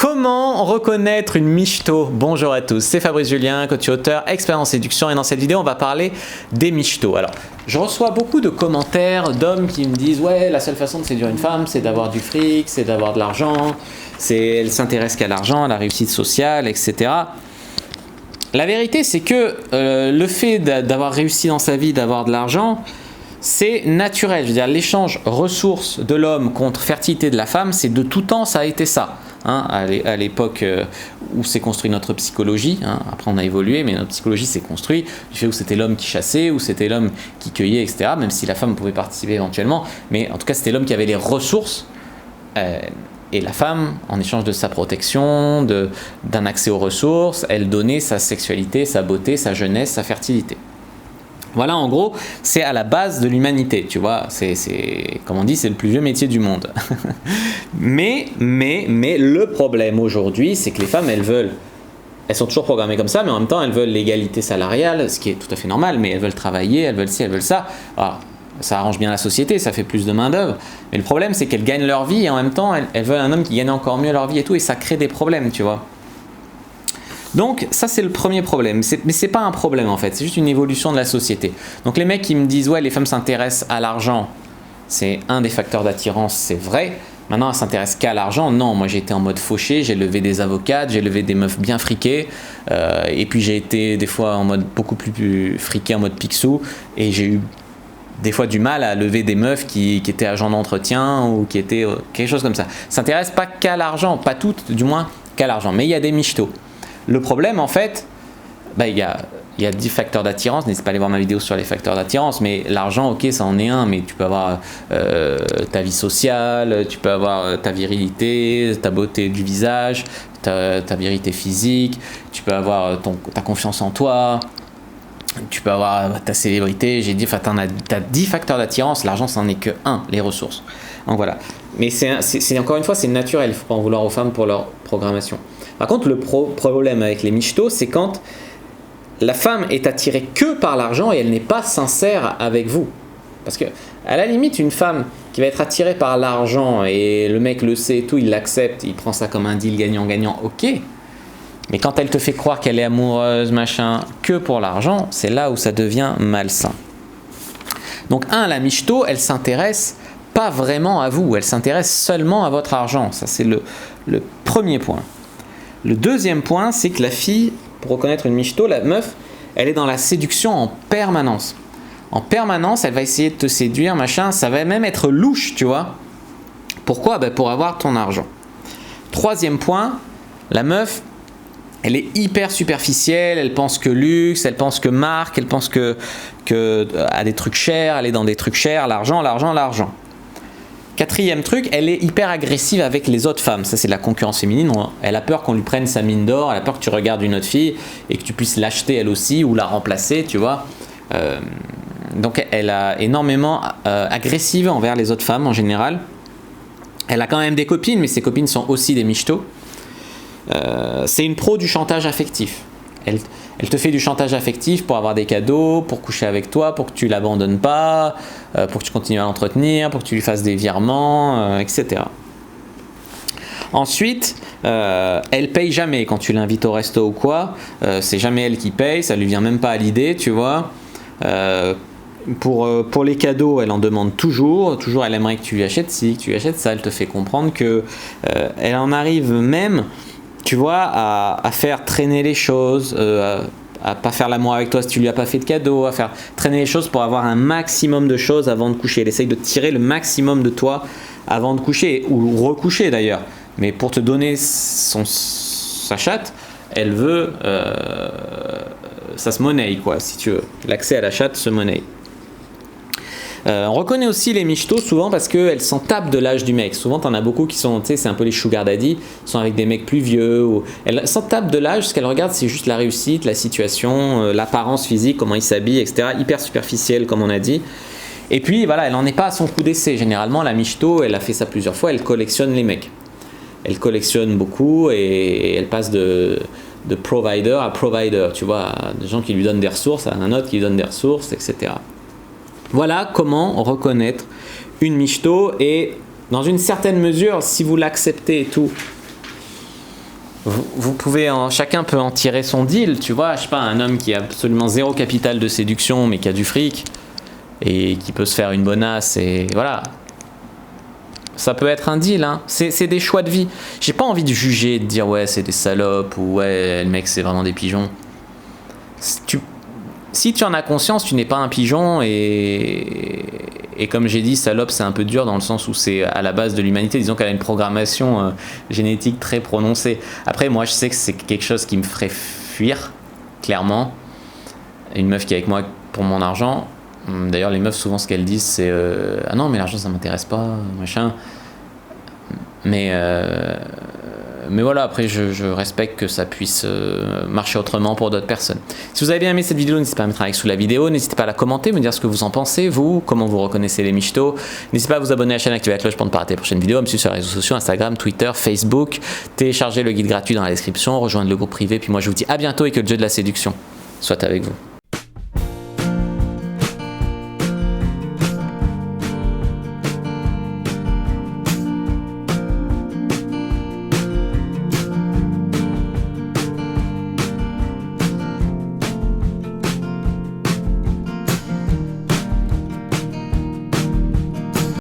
Comment reconnaître une michto? Bonjour à tous, c'est Fabrice Julien, coach auteur, expert en séduction, et dans cette vidéo on va parler des michtos. Alors, je reçois beaucoup de commentaires d'hommes qui me disent ouais, la seule façon de séduire une femme c'est d'avoir du fric, c'est d'avoir de l'argent, elle s'intéresse qu'à l'argent, à la réussite sociale, etc. La vérité c'est que le fait d'avoir réussi dans sa vie, d'avoir de l'argent, c'est naturel. Je veux dire, l'échange ressources de l'homme contre fertilité de la femme, c'est de tout temps, ça a été ça. Hein, à l'époque où s'est construit notre psychologie, hein, après on a évolué, mais notre psychologie s'est construite du fait où c'était l'homme qui chassait, où c'était l'homme qui cueillait, etc. Même si la femme pouvait participer éventuellement, mais en tout cas c'était l'homme qui avait les ressources, et la femme, en échange de sa protection, d'un accès aux ressources, elle donnait sa sexualité, sa beauté, sa jeunesse, sa fertilité. Voilà, en gros, c'est à la base de l'humanité, tu vois, comme on dit, c'est le plus vieux métier du monde. mais le problème aujourd'hui, c'est que les femmes, elles sont toujours programmées comme ça, mais en même temps, elles veulent l'égalité salariale, ce qui est tout à fait normal, mais elles veulent travailler, elles veulent ci, elles veulent ça. Alors, ça arrange bien la société, ça fait plus de main-d'œuvre. Mais le problème, c'est qu'elles gagnent leur vie et en même temps, elles veulent un homme qui gagne encore mieux leur vie et tout, et ça crée des problèmes, tu vois. Donc ça c'est le premier problème, mais c'est pas un problème en fait, c'est juste une évolution de la société. Donc les mecs qui me disent ouais les femmes s'intéressent à l'argent, c'est un des facteurs d'attirance, c'est vrai. Maintenant elles s'intéressent qu'à l'argent, non, moi j'ai été en mode fauché, j'ai levé des avocates, j'ai levé des meufs bien friquées, et puis j'ai été des fois en mode beaucoup plus friqué, en mode Picsou, et j'ai eu des fois du mal à lever des meufs qui étaient agents d'entretien ou qui étaient quelque chose comme ça. S'intéressent pas qu'à l'argent, pas toutes du moins qu'à l'argent, mais il y a des michtos. Le problème, en fait, il y a 10 facteurs d'attirance. N'hésitez pas à aller voir ma vidéo sur les facteurs d'attirance. Mais l'argent, ok, ça en est un. Mais tu peux avoir ta vie sociale, tu peux avoir ta virilité, ta beauté du visage, ta virilité physique. Tu peux avoir ta confiance en toi. Tu peux avoir ta célébrité. J'ai dit, tu as 10 facteurs d'attirance. L'argent, ça n'en est que un, les ressources. Donc voilà. Mais c'est encore une fois, c'est naturel. Il ne faut pas en vouloir aux femmes pour leur programmation. Par contre, le problème avec les michtos, c'est quand la femme est attirée que par l'argent et elle n'est pas sincère avec vous. Parce que, à la limite, une femme qui va être attirée par l'argent et le mec le sait et tout, il l'accepte, il prend ça comme un deal gagnant-gagnant, ok. Mais quand elle te fait croire qu'elle est amoureuse, machin, que pour l'argent, c'est là où ça devient malsain. Donc, la michto, elle s'intéresse pas vraiment à vous, elle s'intéresse seulement à votre argent. Ça, c'est le premier point. Le deuxième point, c'est que la fille, pour reconnaître une michto, la meuf, elle est dans la séduction en permanence. En permanence, elle va essayer de te séduire, machin, ça va même être louche, tu vois. Pourquoi ? Pour avoir ton argent. Troisième point, la meuf, elle est hyper superficielle, elle pense que luxe, elle pense que marque, elle pense que à des trucs chers, elle est dans des trucs chers, l'argent. Quatrième truc, elle est hyper agressive avec les autres femmes. Ça, c'est de la concurrence féminine. Elle a peur qu'on lui prenne sa mine d'or. Elle a peur que tu regardes une autre fille et que tu puisses l'acheter elle aussi ou la remplacer, tu vois. Donc, elle a énormément agressive envers les autres femmes en général. Elle a quand même des copines, mais ses copines sont aussi des michtos. C'est une pro du chantage affectif. Elle te fait du chantage affectif pour avoir des cadeaux, pour coucher avec toi, pour que tu l'abandonnes pas, pour que tu continues à l'entretenir, pour que tu lui fasses des virements, etc. Ensuite, elle paye jamais quand tu l'invites au resto ou quoi. C'est jamais elle qui paye, ça lui vient même pas à l'idée, tu vois. Pour les cadeaux, elle en demande toujours. Toujours, elle aimerait que tu lui achètes ci, que tu lui achètes ça. Elle te fait comprendre que elle en arrive même, tu vois, à faire traîner les choses, à pas faire l'amour avec toi si tu lui as pas fait de cadeau, à faire traîner les choses pour avoir un maximum de choses avant de coucher. Elle essaye de tirer le maximum de toi avant de coucher, ou recoucher d'ailleurs. Mais pour te donner sa chatte, elle veut, ça se monnaie quoi, si tu veux. L'accès à la chatte se monnaie. On reconnaît aussi les michtos souvent parce qu'elles s'en tapent de l'âge du mec. Souvent, t'en as beaucoup qui sont, tu sais, c'est un peu les sugar daddy, sont avec des mecs plus vieux. Elles s'en tapent de l'âge, ce qu'elles regardent, c'est juste la réussite, la situation, l'apparence physique, comment il s'habille, etc. Hyper superficielle, comme on a dit. Et puis, voilà, elle n'en est pas à son coup d'essai. Généralement, la michto, elle a fait ça plusieurs fois, elle collectionne les mecs. Elle collectionne beaucoup et elle passe de provider à provider, tu vois, à des gens qui lui donnent des ressources, à un autre qui lui donne des ressources, etc. Voilà comment reconnaître une michto et dans une certaine mesure, si vous l'acceptez et tout, vous pouvez chacun peut en tirer son deal, tu vois. Je sais pas, un homme qui a absolument zéro capital de séduction mais qui a du fric et qui peut se faire une bonasse et voilà. Ça peut être un deal, hein. C'est des choix de vie. J'ai pas envie de juger, de dire ouais c'est des salopes ou ouais le mec c'est vraiment des pigeons. Si tu en as conscience, tu n'es pas un pigeon et comme j'ai dit, salope c'est un peu dur dans le sens où c'est à la base de l'humanité. Disons qu'elle a une programmation génétique très prononcée. Après moi je sais que c'est quelque chose qui me ferait fuir, clairement. Une meuf qui est avec moi pour mon argent. D'ailleurs les meufs souvent ce qu'elles disent c'est ah non mais l'argent ça m'intéresse pas, machin. Mais voilà, après je respecte que ça puisse marcher autrement pour d'autres personnes. Si vous avez bien aimé cette vidéo, n'hésitez pas à mettre un like sous la vidéo, n'hésitez pas à la commenter, me dire ce que vous en pensez, vous, comment vous reconnaissez les michtos. N'hésitez pas à vous abonner à la chaîne, activer la cloche pour ne pas rater les prochaines vidéos, à me suivre sur les réseaux sociaux, Instagram, Twitter, Facebook, télécharger le guide gratuit dans la description, rejoindre le groupe privé, puis moi je vous dis à bientôt et que le jeu de la séduction soit avec vous.